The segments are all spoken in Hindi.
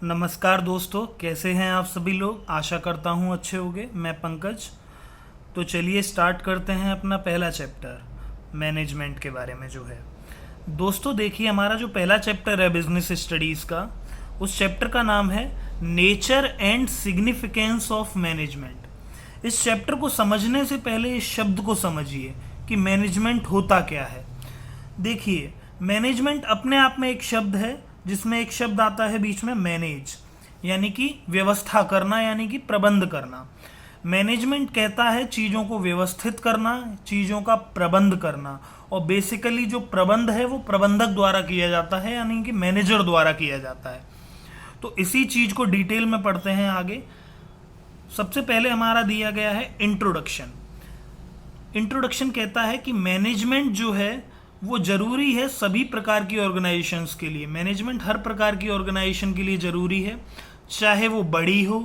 नमस्कार दोस्तों, कैसे हैं आप सभी लोग। आशा करता हूँ अच्छे होंगे। मैं पंकज। तो चलिए स्टार्ट करते हैं अपना पहला चैप्टर मैनेजमेंट के बारे में जो है। दोस्तों देखिए, हमारा जो पहला चैप्टर है बिजनेस स्टडीज़ का, उस चैप्टर का नाम है nature and significance of management. इस चैप्टर को समझने से पहले इस शब्द को समझिए कि मैनेजमेंट होता क्या है। देखिए, मैनेजमेंट अपने आप में एक शब्द है जिसमें एक शब्द आता है बीच में मैनेज, यानी कि व्यवस्था करना, यानी कि प्रबंध करना। मैनेजमेंट कहता है चीज़ों को व्यवस्थित करना, चीज़ों का प्रबंध करना। और बेसिकली जो प्रबंध है वो प्रबंधक द्वारा किया जाता है, यानी कि मैनेजर द्वारा किया जाता है। तो इसी चीज़ को डिटेल में पढ़ते हैं आगे। सबसे पहले हमारा दिया गया है इंट्रोडक्शन। इंट्रोडक्शन कहता है कि मैनेजमेंट जो है वो ज़रूरी है सभी प्रकार की ऑर्गेनाइजेशंस के लिए। मैनेजमेंट हर प्रकार की ऑर्गेनाइजेशन के लिए ज़रूरी है, चाहे वो बड़ी हो,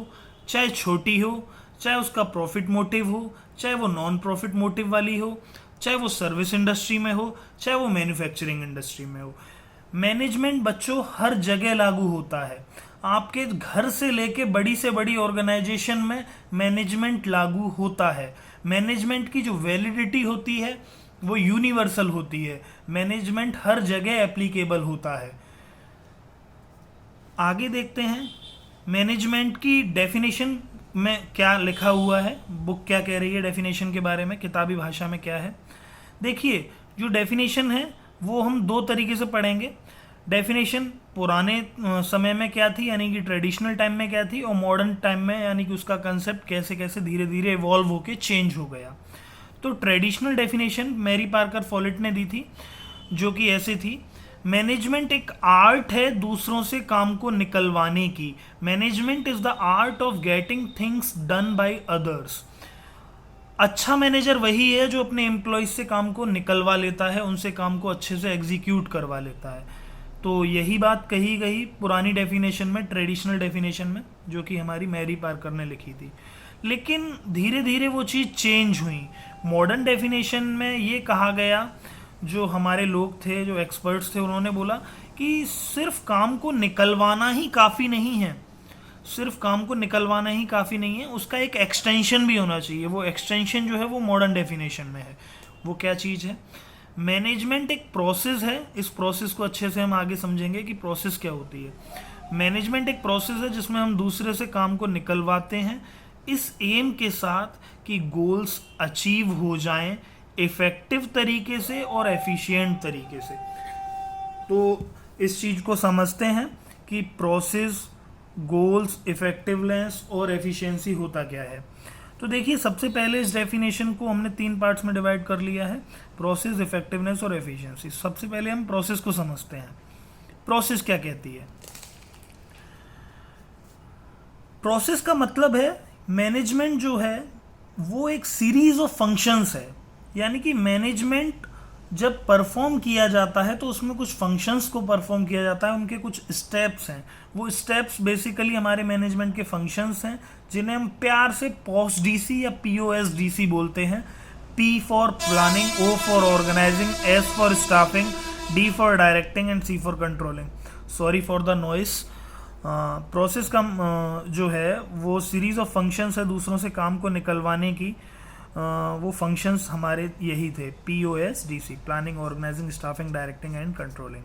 चाहे छोटी हो, चाहे उसका प्रॉफिट मोटिव हो, चाहे वो नॉन प्रॉफिट मोटिव वाली हो, चाहे वो सर्विस इंडस्ट्री में हो, चाहे वो मैन्युफैक्चरिंग इंडस्ट्री में हो। मैनेजमेंट बच्चों हर जगह लागू होता है। आपके घर से लेके बड़ी से बड़ी ऑर्गेनाइजेशन में मैनेजमेंट लागू होता है। मैनेजमेंट की जो वैलिडिटी होती है वो यूनिवर्सल होती है। मैनेजमेंट हर जगह एप्लीकेबल होता है। आगे देखते हैं मैनेजमेंट की डेफिनेशन में क्या लिखा हुआ है, बुक क्या कह रही है डेफिनेशन के बारे में, किताबी भाषा में क्या है। देखिए, जो डेफिनेशन है वो हम दो तरीके से पढ़ेंगे। डेफिनेशन पुराने समय में क्या थी, यानी कि ट्रेडिशनल टाइम में क्या थी, और मॉडर्न टाइम में, यानी कि उसका कंसेप्ट कैसे कैसे धीरे धीरे इवॉल्व होके चेंज हो गया। तो traditional definition Mary Parker Follett ने दी थी, जो कि ऐसे थी: मैनेजमेंट एक आर्ट है दूसरों से काम को निकलवाने की। Management is the art of getting things done by others. अच्छा मैनेजर वही है जो अपने एम्प्लॉयज से काम को निकलवा लेता है, उनसे काम को अच्छे से एग्जीक्यूट करवा लेता है। तो यही बात कही गई पुरानी डेफिनेशन में, ट्रेडिशनल डेफिनेशन में, जो कि हमारी मैरी पार्कर ने लिखी थी। लेकिन धीरे धीरे वो चीज़ चेंज हुई। मॉडर्न डेफिनेशन में ये कहा गया, जो हमारे लोग थे, जो एक्सपर्ट्स थे, उन्होंने बोला कि सिर्फ काम को निकलवाना ही काफ़ी नहीं है। सिर्फ काम को निकलवाना ही काफ़ी नहीं है, उसका एक एक्सटेंशन भी होना चाहिए। वो एक्सटेंशन जो है वो मॉडर्न डेफिनेशन में है। वो क्या चीज़ है? मैनेजमेंट एक प्रोसेस है। इस प्रोसेस को अच्छे से हम आगे समझेंगे कि प्रोसेस क्या होती है। मैनेजमेंट एक प्रोसेस है जिसमें हम दूसरे से काम को निकलवाते हैं, इस एम के साथ कि गोल्स अचीव हो जाएं इफ़ेक्टिव तरीके से और एफिशिएंट तरीके से। तो इस चीज़ को समझते हैं कि प्रोसेस, गोल्स, इफेक्टिवनेस और एफिशिएंसी होता क्या है। तो देखिए, सबसे पहले इस डेफिनेशन को हमने 3 पार्ट्स में डिवाइड कर लिया है: प्रोसेस, इफेक्टिवनेस और एफिशिएंसी। सबसे पहले हम प्रोसेस को समझते हैं। प्रोसेस क्या कहती है? प्रोसेस का मतलब है मैनेजमेंट जो है वो एक सीरीज ऑफ फंक्शंस है। यानी कि मैनेजमेंट जब परफॉर्म किया जाता है तो उसमें कुछ फंक्शंस को परफॉर्म किया जाता है, उनके कुछ स्टेप्स हैं। वो स्टेप्स बेसिकली हमारे मैनेजमेंट के फंक्शंस हैं, जिन्हें हम प्यार से पॉस डीसी या POSDC बोलते हैं। P for planning, O for organising, S for staffing, D for directing and C for controlling. Sorry for the noise. Process का जो है वो सीरीज ऑफ फंक्शंस है दूसरों से काम को निकलवाने की। वो फंक्शंस हमारे यही थे: POSDC, planning, organising, staffing, directing and controlling.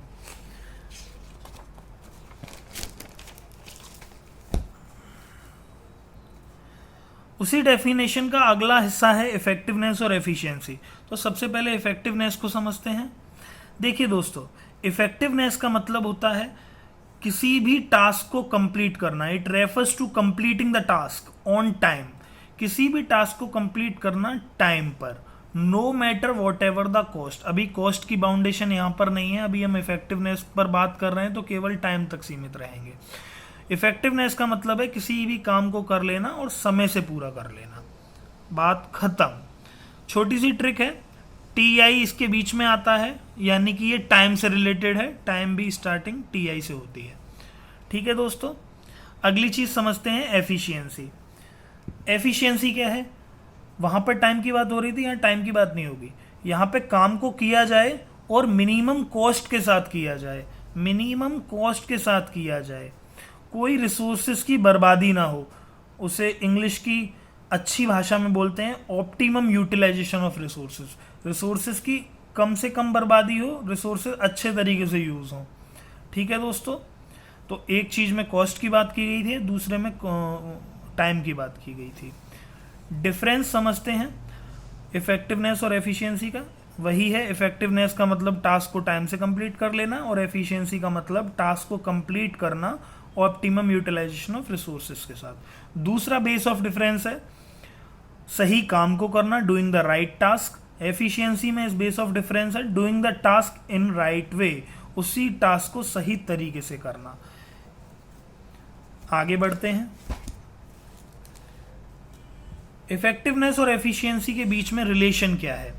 उसी डेफिनेशन का अगला हिस्सा है इफेक्टिवनेस और एफिशिएंसी। तो सबसे पहले इफेक्टिवनेस को समझते हैं। देखिए दोस्तों, इफेक्टिवनेस का मतलब होता है किसी भी टास्क को कंप्लीट करना। It refers to completing the task on time. किसी भी टास्क को कंप्लीट करना टाइम पर, no matter whatever the cost. अभी कॉस्ट की बाउंडेशन यहाँ पर नहीं है, अभी हम इफेक्टिवनेस पर बात कर रहे हैं, तो केवल टाइम तक सीमित रहेंगे। इफेक्टिवनेस का मतलब है किसी भी काम को कर लेना और समय से पूरा कर लेना, बात खत्म। छोटी सी ट्रिक है, TI इसके बीच में आता है, यानी कि ये टाइम से रिलेटेड है। टाइम भी स्टार्टिंग TI से होती है। ठीक है दोस्तों, अगली चीज़ समझते हैं एफिशिएंसी। एफिशिएंसी क्या है? वहाँ पर टाइम की बात हो रही थी, यहाँ टाइम की बात नहीं होगी। यहाँ पे काम को किया जाए और मिनिमम कॉस्ट के साथ किया जाए। मिनिमम कॉस्ट के साथ किया जाए। कोई रिसोर्सेज की बर्बादी ना हो, उसे इंग्लिश की अच्छी भाषा में बोलते हैं optimum utilisation of resources. Resources की कम से कम बर्बादी हो, रिसोर्सेज अच्छे तरीके से यूज़ हो। ठीक है दोस्तों, तो एक चीज़ में कॉस्ट की बात की गई थी, दूसरे में टाइम की बात की गई थी। डिफरेंस समझते हैं इफेक्टिवनेस और एफिशिएंसी का। वही है, इफेक्टिवनेस का मतलब टास्क को टाइम से कंप्लीट कर लेना, और एफिशिएंसी का मतलब टास्क को कंप्लीट करना ऑप्टिमम यूटिलाइजेशन ऑफ रिसोर्सेज के साथ। दूसरा बेस ऑफ डिफरेंस है सही काम को करना, doing the right task. Efficiency में इस बेस ऑफ डिफरेंस है doing the task in right way, उसी टास्क को सही तरीके से करना। आगे बढ़ते हैं। इफेक्टिवनेस और एफिशिएंसी के बीच में रिलेशन क्या है?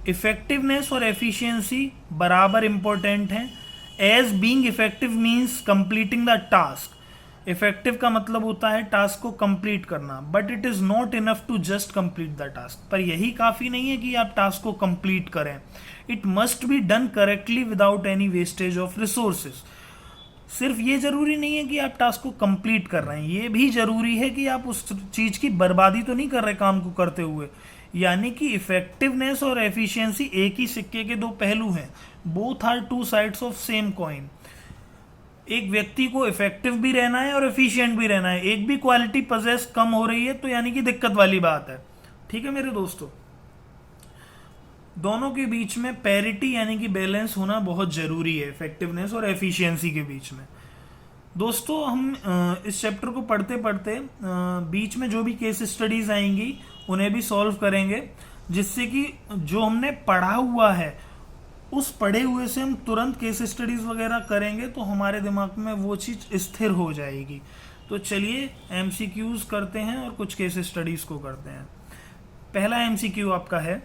इफेक्टिवनेस और एफिशिएंसी बराबर इंपॉर्टेंट हैं। As being effective means completing the task. Effective का मतलब होता है टास्क को कंप्लीट करना, but it is not enough to just complete the task. पर यही काफी नहीं है कि आप टास्क को कंप्लीट करें, it must be done correctly without any wastage of resources. सिर्फ ये जरूरी नहीं है कि आप टास्क को कंप्लीट कर रहे हैं, ये भी जरूरी है कि आप उस चीज की बर्बादी तो नहीं कर रहे काम को करते हुए। यानी कि इफेक्टिवनेस और एफिशिएंसी एक ही सिक्के के दो पहलू हैं, both are two sides of same coin. एक व्यक्ति को इफेक्टिव भी रहना है और एफिशिएंट भी रहना है, एक भी क्वालिटी पजेस कम हो रही है तो यानी कि दिक्कत वाली बात है। ठीक है मेरे दोस्तों, दोनों के बीच में पैरिटी यानी कि बैलेंस होना बहुत जरूरी है, इफेक्टिवनेस और एफिशिएंसी के बीच में। दोस्तों हम इस चैप्टर को पढ़ते पढ़ते बीच में जो भी केस स्टडीज आएंगी उन्हें भी सॉल्व करेंगे, जिससे कि जो हमने पढ़ा हुआ है उस पढ़े हुए से हम तुरंत केस स्टडीज वगैरह करेंगे तो हमारे दिमाग में वो चीज़ स्थिर हो जाएगी। तो चलिए एमसीक्यूज करते हैं और कुछ केस स्टडीज को करते हैं। पहला एमसीक्यू आपका है,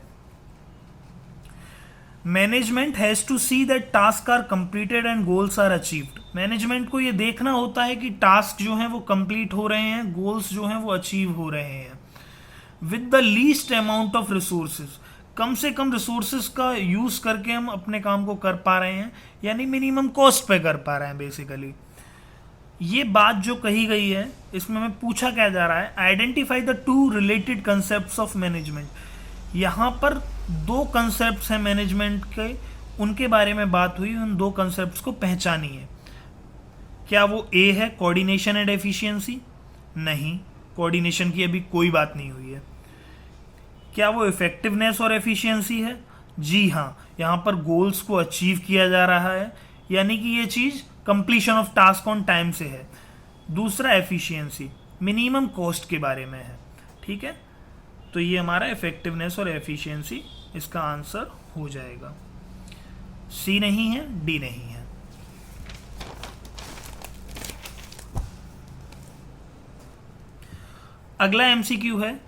management has to see that task are completed and goals are achieved. Management को ये देखना होता है कि टास्क जो हैं वो कंप्लीट हो रहे हैं, गोल्स जो हैं वो अचीव हो रहे हैं with the least amount of resources. कम से कम रिसोर्सेज का यूज करके हम अपने काम को कर पा रहे हैं, यानी मिनिमम कॉस्ट पे कर पा रहे हैं बेसिकली। ये बात जो कही गई है इसमें हमें पूछा क्या जा रहा है, identify the two related concepts of management. यहाँ पर दो कंसेप्ट्स हैं मैनेजमेंट के, उनके बारे में बात हुई, उन दो कंसेप्ट्स को पहचानिए। क्या वो ए है कोऑर्डिनेशन एंड एफिशिएंसी? नहीं, कोऑर्डिनेशन की अभी कोई बात नहीं हुई है। क्या वो इफेक्टिवनेस और एफिशिएंसी है? जी हाँ, यहाँ पर गोल्स को अचीव किया जा रहा है, यानी कि ये चीज़ completion of task on time से है। दूसरा एफिशिएंसी मिनिमम कॉस्ट के बारे में है। ठीक है, तो ये हमारा इफेक्टिवनेस और एफिशिएंसी, इसका आंसर हो जाएगा। सी नहीं है, डी नहीं है। अगला एमसीक्यू है,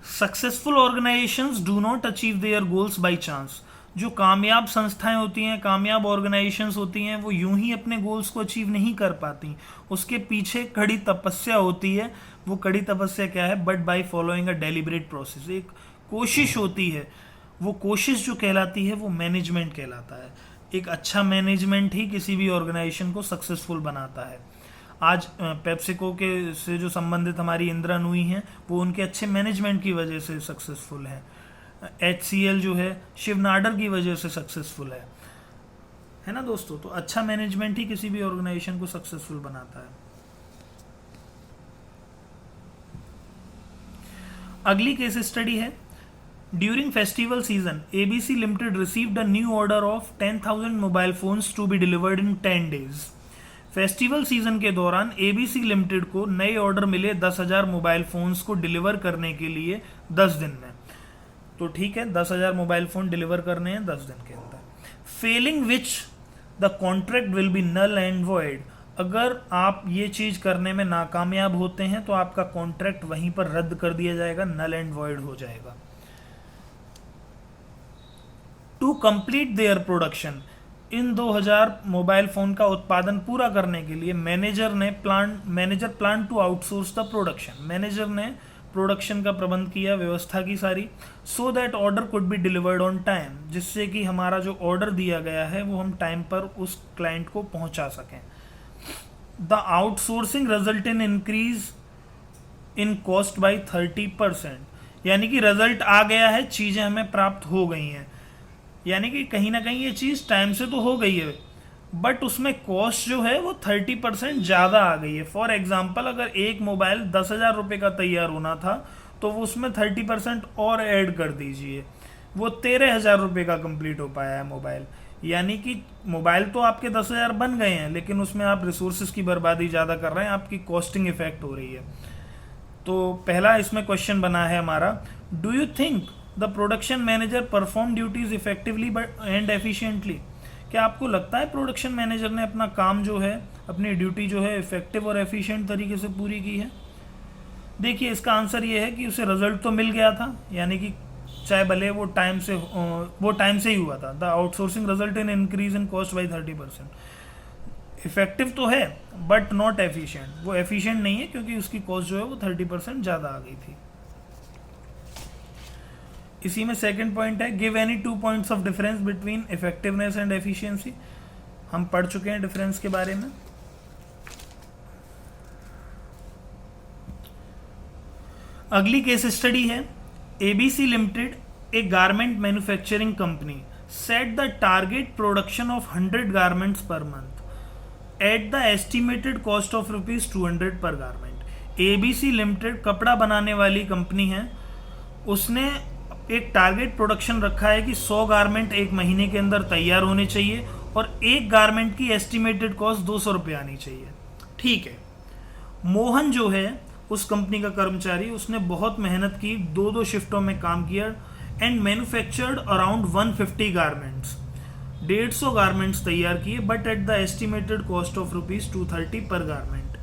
successful organisations do not achieve their goals by chance. जो कामयाब संस्थाएं होती हैं, कामयाब ऑर्गेनाइजेशंस होती हैं, वो यूं ही अपने गोल्स को अचीव नहीं कर पाती, उसके पीछे कड़ी तपस्या होती है। वो कड़ी तपस्या क्या है? But by following a deliberate process, एक कोशिश होती है। वो कोशिश जो कहलाती है वो मैनेजमेंट कहलाता है। एक अच्छा मैनेजमेंट ही किसी भी ऑर्गेनाइजेशन को सक्सेसफुल बनाता है। आज पेप्सिको के से जो संबंधित हमारी इंदिरा नूई हैं वो उनके अच्छे मैनेजमेंट की वजह से सक्सेसफुल है। HCL जो है शिव नाडर की वजह से सक्सेसफुल है ना दोस्तों। तो अच्छा मैनेजमेंट ही किसी भी ऑर्गेनाइजेशन को सक्सेसफुल बनाता है। अगली केस स्टडी है, during festival season ABC limited received a new order of 10,000 mobile phones to be delivered in 10 days। Festival season के दौरान ABC लिमिटेड को नए ऑर्डर मिले 10,000 मोबाइल फोन्स को डिलीवर करने के लिए 10 दिन में। तो ठीक है, 10,000 मोबाइल फोन डिलीवर करने हैं 10 दिन के अंदर। Failing which the contract will be null and void. अगर आप ये चीज करने में नाकामयाब होते हैं तो आपका कॉन्ट्रैक्ट वहीं पर रद्द कर दिया जाएगा, नल एंड वॉइड हो जाएगा। To complete their production, in 2000 mobile phone का उत्पादन पूरा करने के लिए manager plan to outsource the production. Manager ने प्रोडक्शन का प्रबंध किया, व्यवस्था की सारी, so that order could be delivered on time, जिससे कि हमारा जो ऑर्डर दिया गया है वो हम टाइम पर उस क्लाइंट को पहुंचा सकें। The outsourcing result in increase in cost by 30%, यानी कि रिजल्ट आ गया है, चीज़ें हमें प्राप्त हो गई हैं, यानी कि कहीं ना कहीं ये चीज़ टाइम से तो हो गई है, बट उसमें कॉस्ट जो है वो 30% ज़्यादा आ गई है। फॉर एग्जाम्पल, अगर एक मोबाइल 10,000 रुपये का तैयार होना था तो वो उसमें 30% और ऐड कर दीजिए, वो 13,000 रुपये का कंप्लीट हो पाया है मोबाइल। यानी कि मोबाइल तो आपके 10,000 बन गए हैं, लेकिन उसमें आप रिसोर्सेज की बर्बादी ज़्यादा कर रहे हैं, आपकी कॉस्टिंग इफेक्ट हो रही है। तो पहला इसमें क्वेश्चन बना है हमारा, do you think the production manager perform duties effectively and efficiently? क्या आपको लगता है प्रोडक्शन मैनेजर ने अपना काम जो है, अपनी ड्यूटी जो है, इफेक्टिव और एफिशिएंट तरीके से पूरी की है? देखिए, इसका आंसर ये है कि उसे रिजल्ट तो मिल गया था, यानी कि चाहे भले वो टाइम से ही हुआ था। The outsourcing result in increase in cost by 30%। Effective तो है बट नॉट एफिशिएंट, वो एफिशिएंट नहीं है क्योंकि उसकी कॉस्ट जो है वो 30% ज़्यादा आ गई थी। इसी में सेकंड पॉइंट है, give any 2 points of difference between effectiveness and efficiency. हम पढ़ चुके हैं डिफरेंस के बारे में। अगली केस स्टडी है, ABC limited, A garment manufacturing company, set the target production of 100 garments per month at the estimated cost of ₹200 पर गारमेंट। एबीसी लिमिटेड कपड़ा बनाने वाली कंपनी है, उसने एक टारगेट प्रोडक्शन रखा है कि 100 गारमेंट एक महीने के अंदर तैयार होने चाहिए और एक गारमेंट की एस्टिमेटेड कॉस्ट 200 रुपये आनी चाहिए। ठीक है, मोहन जो है उस कंपनी का कर्मचारी, उसने बहुत मेहनत की, 2-2 शिफ्टों में काम किया and manufactured around 150 garments, 150 garments तैयार किए, but at the estimated cost of ₹230 पर गारमेंट।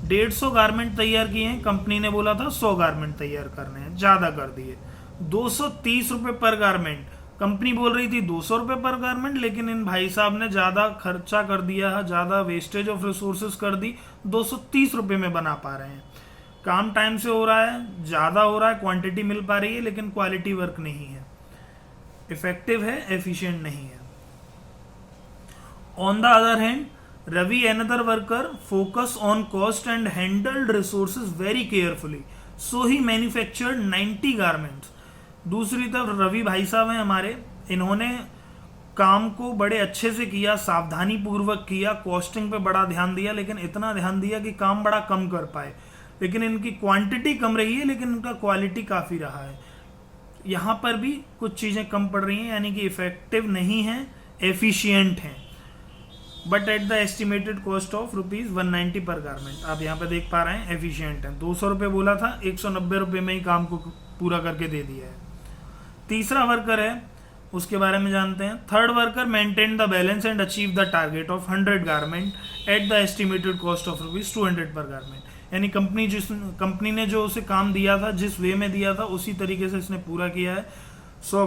150 गारमेंट तैयार किए हैं, कंपनी ने बोला था 100 गारमेंट तैयार करने हैं, ज़्यादा कर दिए, 230 रुपये पर गारमेंट। कंपनी बोल रही थी 200 रुपये पर गारमेंट, लेकिन इन भाई साहब ने ज़्यादा खर्चा कर दिया, ज़्यादा वेस्टेज ऑफ रिसोर्सेज कर दी, 230 रुपये में बना पा रहे हैं। काम टाइम से हो रहा है, ज़्यादा हो रहा है, क्वांटिटी मिल पा रही है, लेकिन क्वालिटी वर्क नहीं है, इफेक्टिव है, एफिशिएंट नहीं है। On the other hand, Ravi another worker focus on cost and handled resources very carefully, so he manufactured 90 garments. दूसरी तरफ रवि भाई साहब हैं हमारे, इन्होंने काम को बड़े अच्छे से किया, सावधानी पूर्वक किया, कॉस्टिंग पे बड़ा ध्यान दिया, लेकिन इतना ध्यान दिया कि काम बड़ा कम कर पाए, लेकिन इनकी क्वांटिटी कम रही है, लेकिन इनका क्वालिटी काफ़ी रहा है। यहाँ पर भी कुछ चीज़ें कम पड़ रही हैं, यानी कि इफेक्टिव नहीं है, एफिशिएंट हैं, but at the estimated cost of ₹190 पर गारमेंट। आप यहाँ पे देख पा रहे हैं एफिशिएंट है, 200 रुपये बोला था, 190 रुपये में ही काम को पूरा करके दे दिया है। तीसरा वर्कर है, उसके बारे में जानते हैं। Third worker maintain the balance and achieve the target of 100 garment at the estimated cost of ₹200 पर गारमेंट। यानी कंपनी ने जो उसे काम दिया था, जिस वे में दिया था, उसी तरीके से इसने पूरा किया है। 100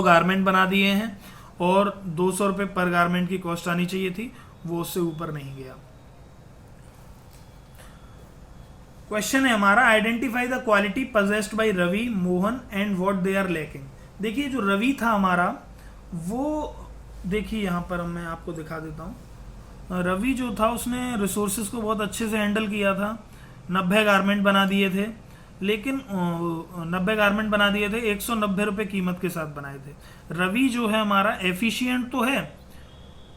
गारमेंट बना दिए हैं और 200 रुपये पर गारमेंट की कॉस्ट आनी चाहिए थी, वो उससे ऊपर नहीं गया। क्वेश्चन है हमारा, identify the quality possessed by Ravi, Mohan and what they are lacking. देखिए, जो रवि था हमारा, वो देखिए यहाँ पर मैं आपको दिखा देता हूँ। रवि जो था उसने रिसोर्सेज को बहुत अच्छे से हैंडल किया था, 90 गारमेंट बना दिए थे, लेकिन 90 गारमेंट बना दिए थे, 190 रुपये कीमत के साथ बनाए थे। रवि जो है हमारा एफिशिएंट तो है,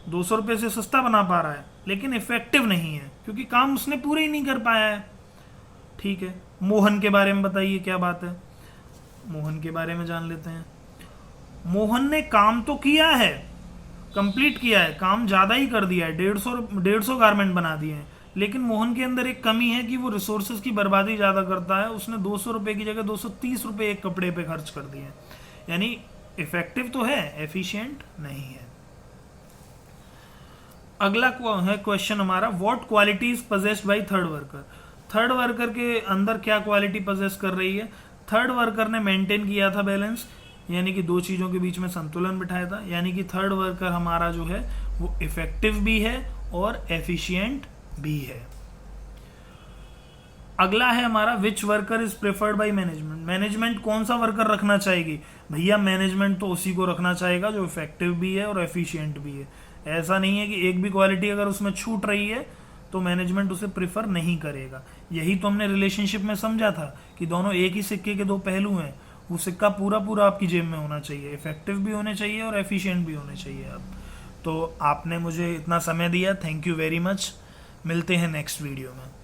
200 रुपये से सस्ता बना पा रहा है, लेकिन इफेक्टिव नहीं है क्योंकि काम उसने पूरे ही नहीं कर पाया है। ठीक है, मोहन के बारे में बताइए क्या बात है, मोहन के बारे में जान लेते हैं। मोहन ने काम तो किया है, कंप्लीट किया है, काम ज़्यादा ही कर दिया है, 150 गारमेंट बना दिए हैं, लेकिन मोहन के अंदर एक कमी है कि वो रिसोर्सेज की बर्बादी ज़्यादा करता है। उसने 200 रुपये की जगह 230 रुपये एक कपड़े पे खर्च कर दिए हैं, यानी इफेक्टिव तो है, एफिशिएंट नहीं है। अगला है क्वेश्चन हमारा, what qualities possessed by third worker. Third worker के अंदर क्या क्वालिटी पजेस कर रही है। थर्ड वर्कर ने मेंटेन किया था बैलेंस, यानी कि दो चीज़ों के बीच में संतुलन बिठाया था, यानी कि थर्ड वर्कर हमारा जो है वो इफेक्टिव भी है और एफिशिएंट भी है। अगला है हमारा, which worker is preferred by management. Management कौन सा वर्कर रखना चाहेगी? भैया मैनेजमेंट तो उसी को रखना चाहेगा जो इफेक्टिव भी है और एफिशिएंट भी है। ऐसा नहीं है कि एक भी क्वालिटी अगर उसमें छूट रही है तो मैनेजमेंट उसे प्रिफर नहीं करेगा। यही तो हमने रिलेशनशिप में समझा था कि दोनों एक ही सिक्के के दो पहलू हैं। वो सिक्का पूरा पूरा आपकी जेब में होना चाहिए, इफेक्टिव भी होने चाहिए और एफिशिएंट भी होने चाहिए आप। तो आपने मुझे इतना समय दिया, थैंक यू वेरी मच। मिलते हैं नेक्स्ट वीडियो में।